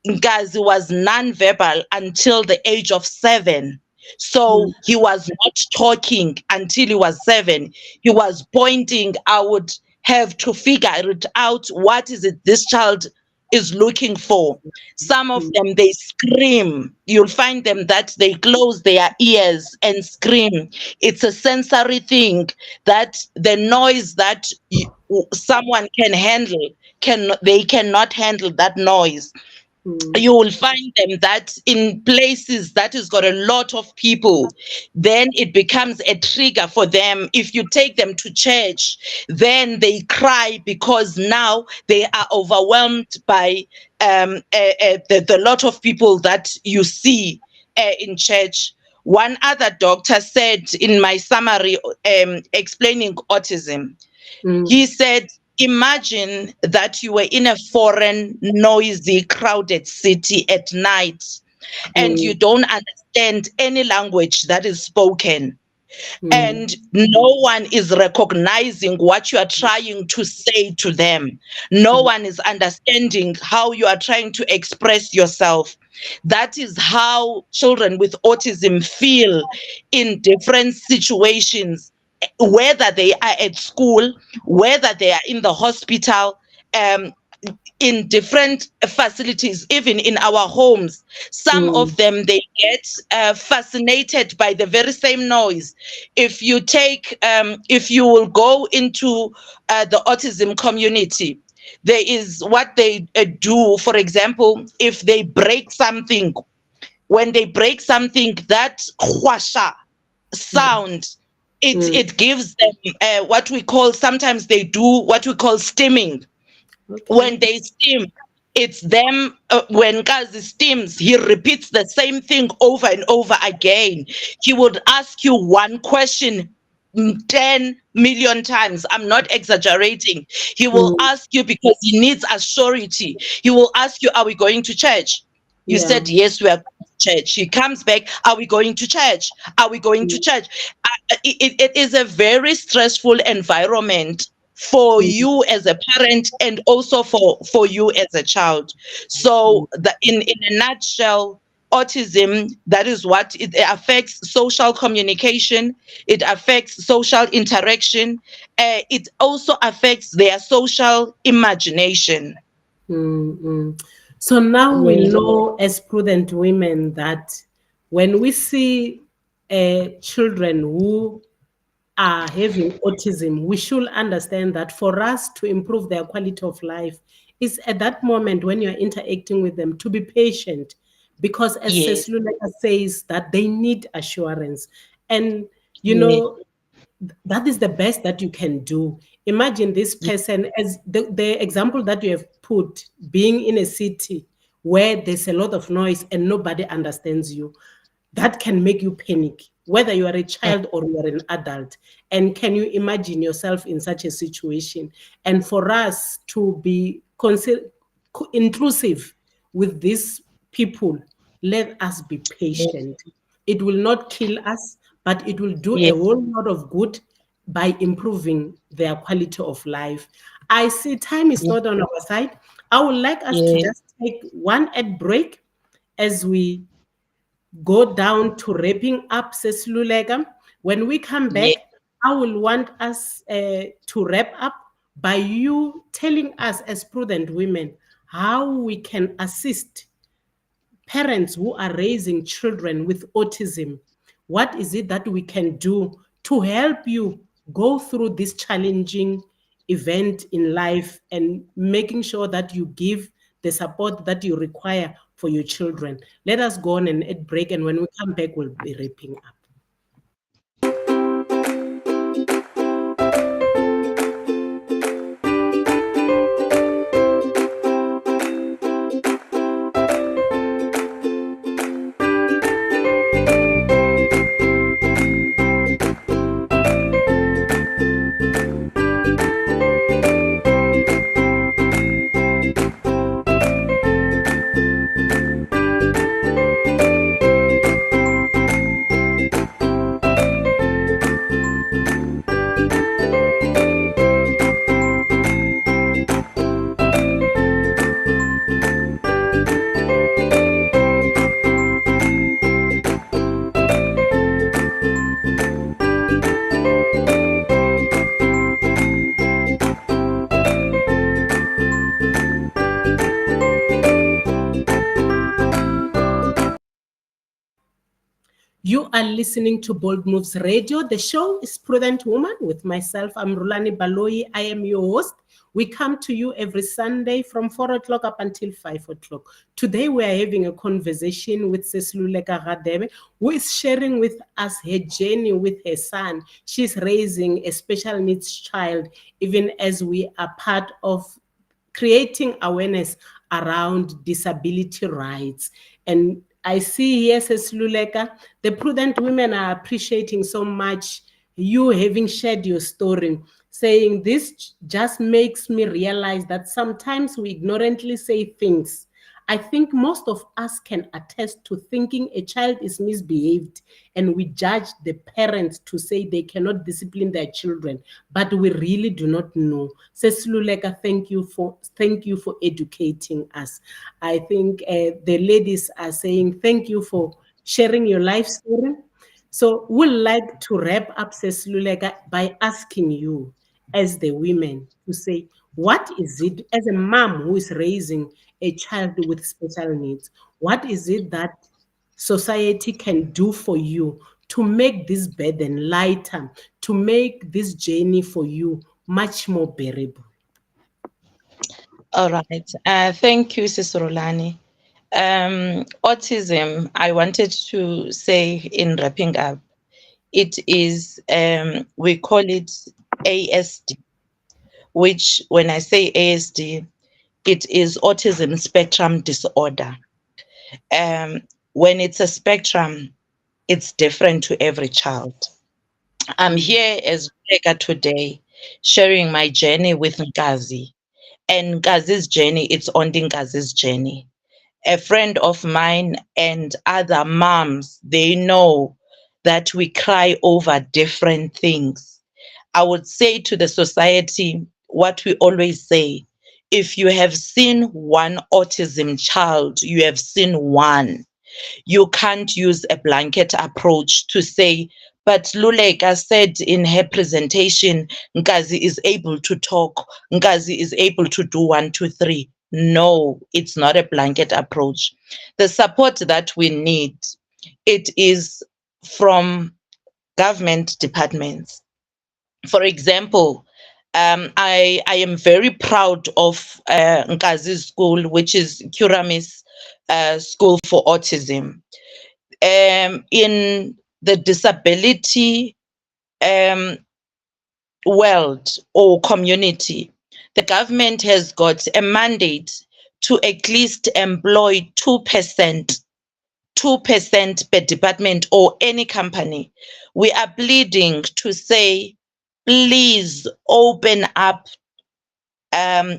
Gazi was non-verbal until the age of 7. So mm, he was not talking until he was 7. He was pointing. I would have to figure it out. What is it this child is looking for? Some of mm, them, they scream. You'll find them that they close their ears and scream. It's a sensory thing, that the noise that someone can handle, they cannot handle that noise. mm, You will find them that in places that has got a lot of people, then it becomes a trigger for them. If you take them to church, then they cry because now they are overwhelmed by the lot of people that you see in church. One other doctor said in my summary, explaining autism, mm, he said, imagine that you were in a foreign, noisy, crowded city at night, and you mm, don't understand any language that is spoken, mm, and no one is recognizing what you are trying to say to them. No mm, one is understanding how you are trying to express yourself. That is how children with autism feel in different situations, whether they are at school, whether they are in the hospital. Um, in different facilities, even in our homes. Some of them, they get fascinated by the very same noise. If you will go into the autism community, there is what they do. For example, if they break something, when they break something, that whasha sound, it gives them what we call, sometimes they do what we call stimming. When Okay. they steam, it's them. When Kazi steams, he repeats the same thing over and over again. He would ask you one question 10 million times. I'm not exaggerating. He will Mm, ask you because he needs a surety. He will ask you, are we going to church? You yeah. said, yes, we are going to church. He comes back, are we going to church? Are we going to Mm, church? It is a very stressful environment for mm, you as a parent, and also for you as a child. mm, So in a nutshell, autism, that is what it affects: social communication, it affects social interaction, it also affects their social imagination. mm. So now we Yes, know as prudent women that when we see children who are having autism, we should understand that for us to improve their quality of life is at that moment when you're interacting with them to be patient, because as yes, Sesluleka says that they need assurance. And you yes, know, that is the best that you can do. Imagine this person, as the example that you have put, being in a city where there's a lot of noise and nobody understands you. That can make you panic, whether you are a child or you are an adult. And can you imagine yourself in such a situation? And for us to be inclusive with these people, let us be yes, patient. It will not kill us, but it will do a yes, whole lot of good by improving their quality of life. I see time is yes, not on our side. I would like us to yes, just take one ad break as we go down to wrapping up, says Luleka. When we come yes, back, I will want us to wrap up by you telling us, as prudent women, how we can assist parents who are raising children with autism. What is it that we can do to help you go through this challenging event in life and making sure that you give the support that you require for your children? Let us go on and break, and when we come back, we'll be wrapping up. You are listening to Bold Moves Radio. The show is Prudent Woman with myself. I'm RHULANI BALOYI. I am your host. We come to you every Sunday from 4 o'clock up until 5 o'clock. Today, we are having a conversation with Sis Luleka Radebe, who is sharing with us her journey with her son. She's raising a special needs child, even as we are part of creating awareness around disability rights. And I see here, says Luleka, the prudent women are appreciating so much you having shared your story, saying this just makes me realize that sometimes we ignorantly say things. I think most of us can attest to thinking a child is misbehaved and we judge the parents to say they cannot discipline their children, but we really do not know. Says Luleka, thank you for educating us. I think the ladies are saying thank you for sharing your life story. So we'd like to wrap up, says Luleka, by asking you, as the women, to say, What is it, as a mom who is raising a child with special needs, what is it that society can do for you to make this burden lighter, to make this journey for you much more bearable? All right. Thank you, Sis RHULANI. Autism, I wanted to say in wrapping up, it is, we call it ASD, which when I say ASD, it is autism spectrum disorder. Um, when it's a spectrum, it's different to every child. I'm Mm, here as Luleka today, sharing my journey with Nkazi. And Nkazi's journey, it's only Nkazi's journey. A friend of mine and other moms, they know that we cry over different things. I would say to the society what we always say: if you have seen one autism child, you have seen one. You can't use a blanket approach to say, but Luleka said in her presentation, Nkazi is able to talk, Nkazi is able to do one, two, three. No, it's not a blanket approach. The support that we need, it is from government departments. For example, I am very proud of Nkazi's school, which is Kuramis School for Autism. In the disability um, world or community, the government has got a mandate to at least employ 2%, 2% per department or any company. We are pleading to say, please open up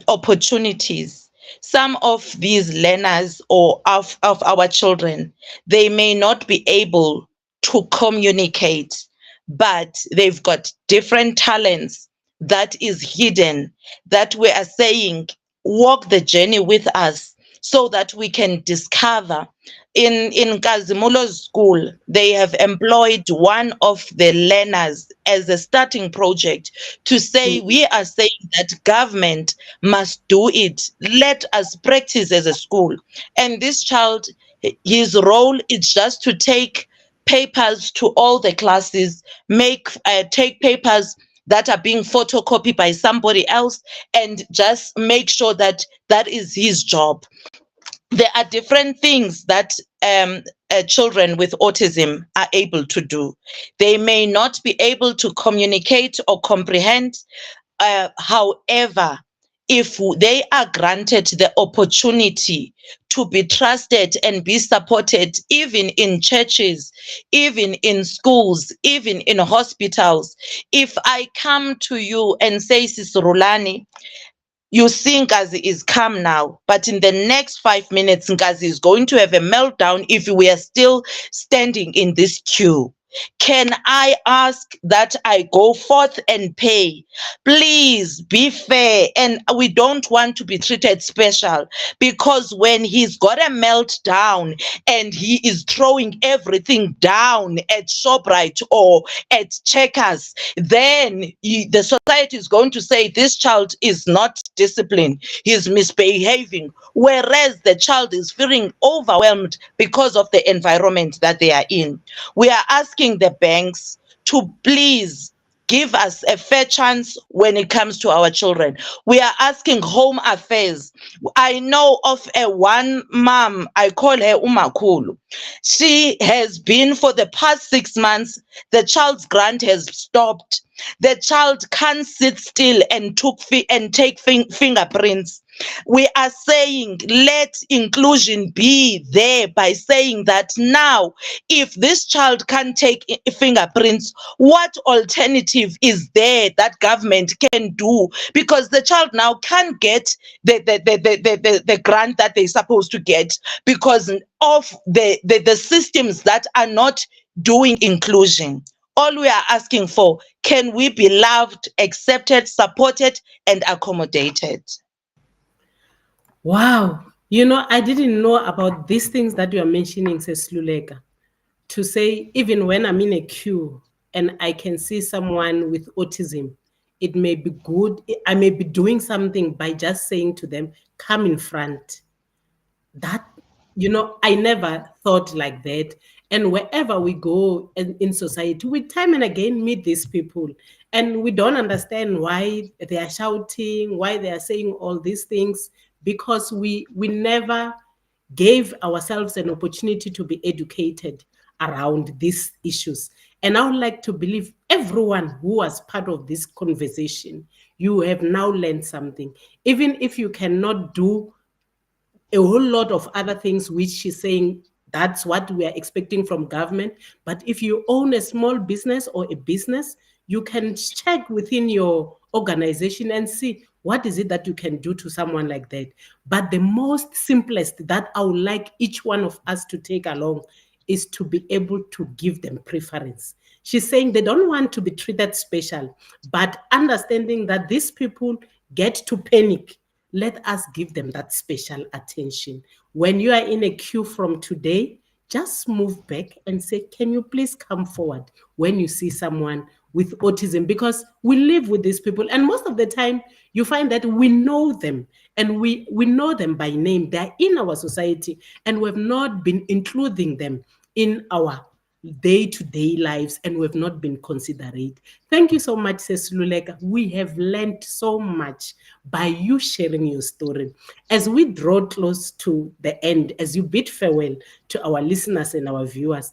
opportunities. Some of these learners or of our children, they may not be able to communicate, but they've got different talents that is hidden, that we are saying, walk the journey with us so that we can discover. In Kazimulo's school, they have employed one of the learners as a starting project to say, mm, we are saying that government must do it. Let us practice as a school. And this child, his role is just to take papers to all the classes, take papers that are being photocopied by somebody else, and just make sure that that is his job. There are different things that children with autism are able to do. They may not be able to communicate or comprehend. However, if they are granted the opportunity to be trusted and be supported, even in churches, even in schools, even in hospitals, if I come to you and say, Sis RHULANI, you see Nkazi is calm now, but in the next 5 minutes, Nkazi is going to have a meltdown if we are still standing in this queue. Can I ask that I go forth and pay? Please be fair. And we don't want to be treated special, because when he's got a meltdown and he is throwing everything down at ShopRite or at Checkers, then the society is going to say this child is not disciplined, he's misbehaving, whereas the child is feeling overwhelmed because of the environment that they are in. We are asking the banks to please give us a fair chance when it comes to our children. We are asking Home Affairs. I know of a one mom, I call her Umakulu. She has been for the past 6 months, the child's grant has stopped. The child can't sit still and take fingerprints. We are saying let inclusion be there by saying that now, if this child can't take fingerprints, what alternative is there that government can do? Because the child now can't get the grant that they're supposed to get because of the systems that are not doing inclusion. All we are asking for, can we be loved, accepted, supported, and accommodated? Wow. I didn't know about these things that you are mentioning, says Luleka. To say, even when I'm in a queue and I can see someone with autism, it may be good. I may be doing something by just saying to them, come in front. That, I never thought like that. And wherever we go in society, we time and again meet these people, and we don't understand why they are shouting, why they are saying all these things, because we never gave ourselves an opportunity to be educated around these issues. And I would like to believe everyone who was part of this conversation, you have now learned something. Even if you cannot do a whole lot of other things which she's saying that's what we are expecting from government. But if you own a small business or a business, you can check within your organization and see what is it that you can do to someone like that. But the most simplest that I would like each one of us to take along is to be able to give them preference. She's saying they don't want to be treated special, but understanding that these people get to panic, let us give them that special attention. When you are in a queue from today, just move back and say, can you please come forward when you see someone with autism? Because we live with these people, and most of the time you find that we know them, and we know them by name. They're in our society, and we've not been including them in our day-to-day lives, and we've not been considerate. Thank you so much, Sis Luleka. We have learned so much by you sharing your story. As we draw close to the end, as you bid farewell to our listeners and our viewers,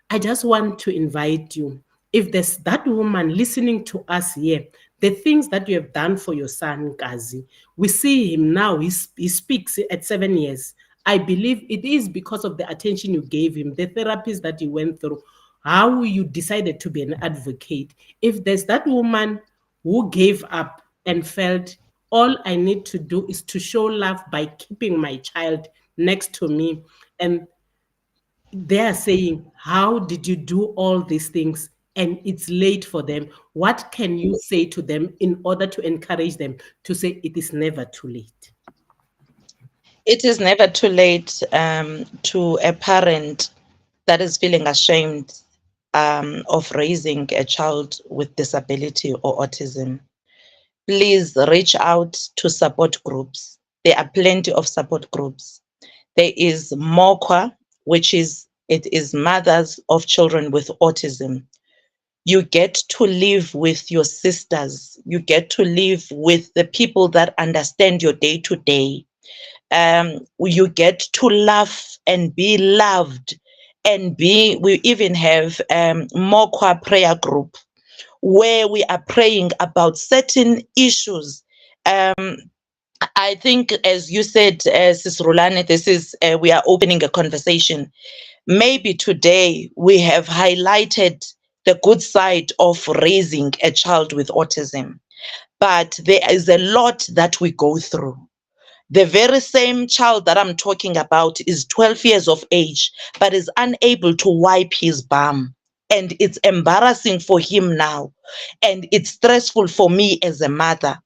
I just want to invite you, if there's that woman listening to us here, the things that you have done for your son, Kazi, we see him now, he speaks at 7 years. I believe it is because of the attention you gave him, the therapies that you went through, how you decided to be an advocate. If there's that woman who gave up and felt, all I need to do is to show love by keeping my child next to me, and they are saying, how did you do all these things? And it's late for them. What can you say to them in order to encourage them to say it is never too late? It is never too late to a parent that is feeling ashamed of raising a child with disability or autism. Please reach out to support groups. There are plenty of support groups. There is MOQA, it is mothers of children with autism. You get to live with your sisters. You get to live with the people that understand your day to day. You get to laugh and be loved, and we even have MOQA prayer group where we are praying about certain issues. I think, as you said, Sis RHULANI, this is we are opening a conversation. Maybe today we have highlighted the good side of raising a child with autism, but there is a lot that we go through. The very same child that I'm talking about is 12 years of age, but is unable to wipe his bum. And it's embarrassing for him now. And it's stressful for me as a mother.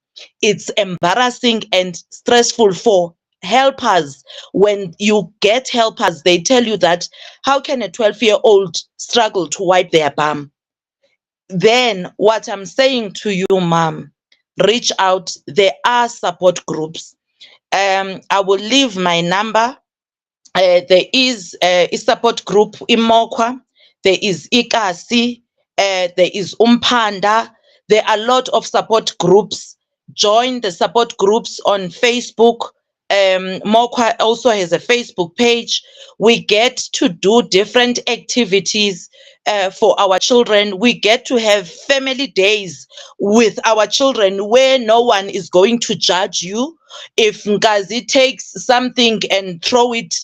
It's embarrassing and stressful for helpers. When you get helpers, they tell you that, how can a 12-year-old struggle to wipe their bum? Then what I'm saying to you, mom, reach out. There are support groups. I will leave my number. There is a support group in MOQA. There is IKASI. There is Umpanda. There are a lot of support groups. Join the support groups on Facebook. MOQA also has a Facebook page. We get to do different activities for our children. We get to have family days with our children where no one is going to judge you. If Ngazi takes something and throw it,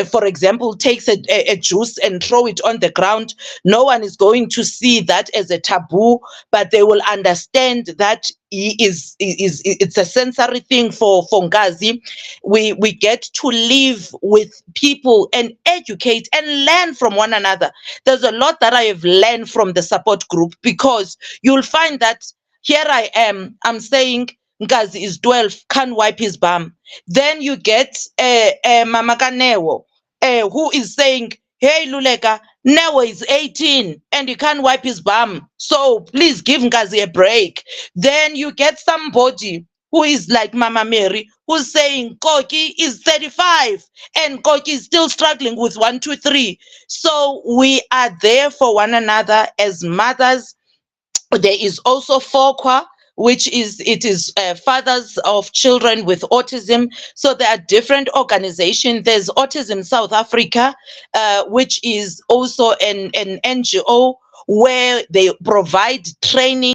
for example, takes a juice and throw it on the ground, no one is going to see that as a taboo, but they will understand that it's a sensory thing for Ngazi. We get to live with people and educate and learn from one another. There's a lot that I have learned from the support group, because you'll find that here I am, I'm saying Ngazi is 12, can't wipe his bum. Then you get Mama Kanewo, who is saying hey Luleka, Neo is 18 and he can't wipe his bum, so please give Ngazi a break. Then you get somebody who is like Mama Mary, who's saying Koki is 35 and Koki is still struggling with 1, 2, 3. So we are there for one another as mothers. There is also FOQA, which is fathers of children with autism. So there are different organizations. There's Autism South Africa, which is also an NGO where they provide training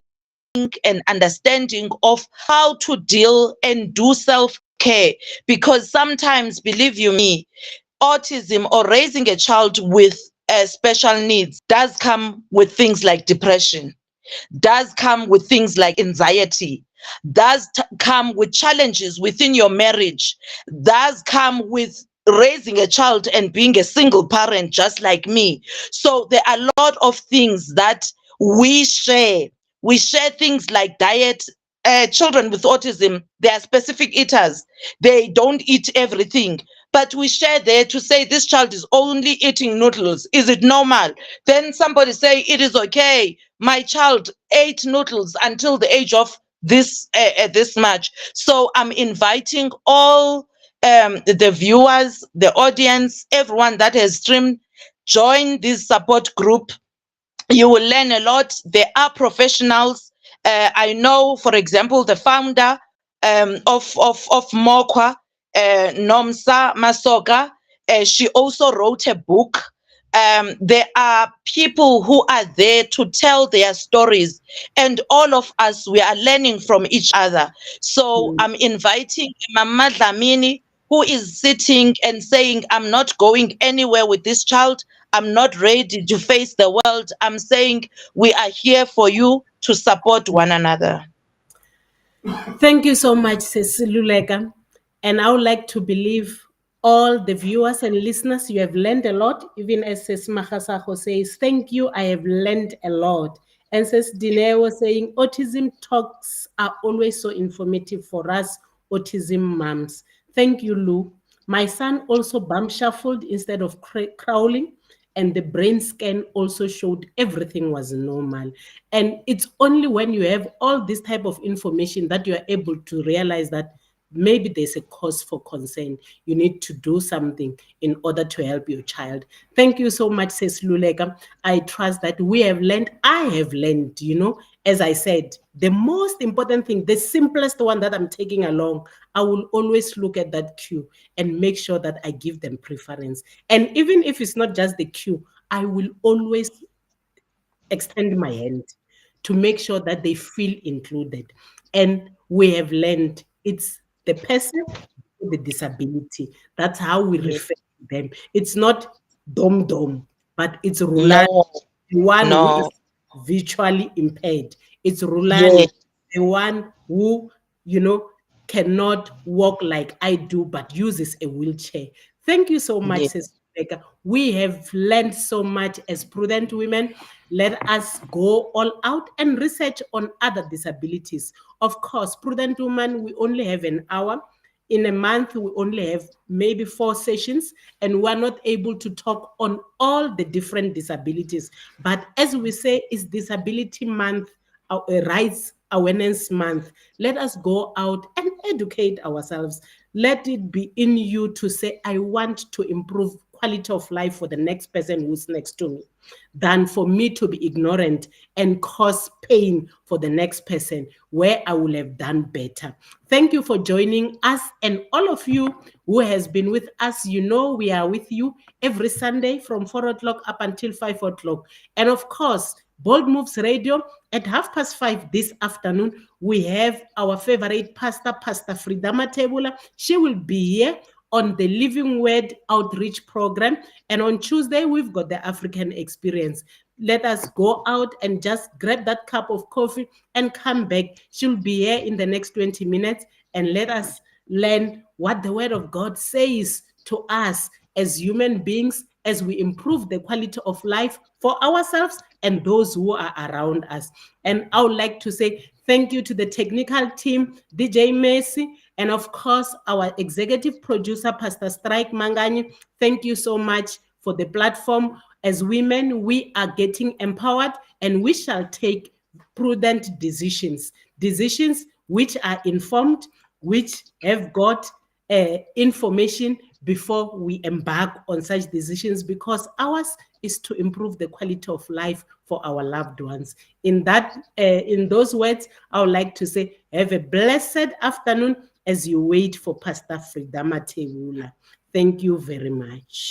and understanding of how to deal and do self-care. Because sometimes, believe you me, autism or raising a child with special needs does come with things like depression, does come with things like anxiety, does come with challenges within your marriage, does come with raising a child and being a single parent just like me. So there are a lot of things that we share. We share things like diet. Children with autism, they are specific eaters. They don't eat everything. But we share there to say this child is only eating noodles. Is it normal? Then somebody say it is okay. My child ate noodles until the age of this much. So I'm inviting all the viewers, the audience, everyone that has streamed, join this support group. You will learn a lot. There are professionals. I know, for example, the founder of Mokwa, Nomsa Masoga. She also wrote a book. There are people who are there to tell their stories, and all of us, we are learning from each other. So I'm inviting Mama Dlamini, who is sitting and saying, I'm not going anywhere with this child. I'm not ready to face the world. I'm saying we are here for you to support one another. Thank you so much, Sis Luleka. And I would like to believe all the viewers and listeners, you have learned a lot. Even as Sis Mahasaho says, thank you, I have learned a lot. And Sis Dine was saying, autism talks are always so informative for us, autism moms. Thank you, Lou. My son also bum shuffled instead of crawling, and the brain scan also showed everything was normal. And it's only when you have all this type of information that you are able to realize that maybe there's a cause for concern. You need to do something in order to help your child. Thank you so much, Sis Luleka. I trust that we have learned, I have learned, as I said, the most important thing, the simplest one that I'm taking along, I will always look at that cue and make sure that I give them preference. And even if it's not just the cue, I will always extend my hand to make sure that they feel included. And we have learned it's the person with the disability. That's how we refer to them. It's not dom, but it's RHULANI, No, the one who no. is visually impaired. It's Yeah, RHULANI, the one who, cannot walk like I do, but uses a wheelchair. Thank you so much, yeah. Sister Rebecca. We have learned so much as prudent women. Let us go all out and research on other disabilities. Of course, prudent women, we only have an hour. In a month, we only have maybe 4 sessions, and we're not able to talk on all the different disabilities. But as we say, it's Disability Month, Rights Awareness Month. Let us go out and educate ourselves. Let it be in you to say, I want to improve quality of life for the next person who's next to me, than for me to be ignorant and cause pain for the next person where I will have done better. Thank you for joining us, and all of you who has been with us, we are with you every Sunday from 4 o'clock up until 5 o'clock. And of course, Bold Moves Radio at 5:30 this afternoon. We have our favorite pastor, Pastor Frida Matebula. She will be here on the Living Word Outreach Program. And on Tuesday, we've got the African Experience. Let us go out and just grab that cup of coffee and come back. She'll be here in the next 20 minutes, and let us learn what the Word of God says to us as human beings, as we improve the quality of life for ourselves and those who are around us. And I would like to say thank you to the technical team, DJ Messi, and of course, our executive producer, Pastor Strike Mangani. Thank you so much for for the platform. As women, we are getting empowered, and we shall take prudent decisions, decisions which are informed, which have got information before we embark on such decisions, because ours is to improve the quality of life for our loved ones. In those words, I would like to say, have a blessed afternoon as you wait for Pastor Frida Matebula. Thank you very much.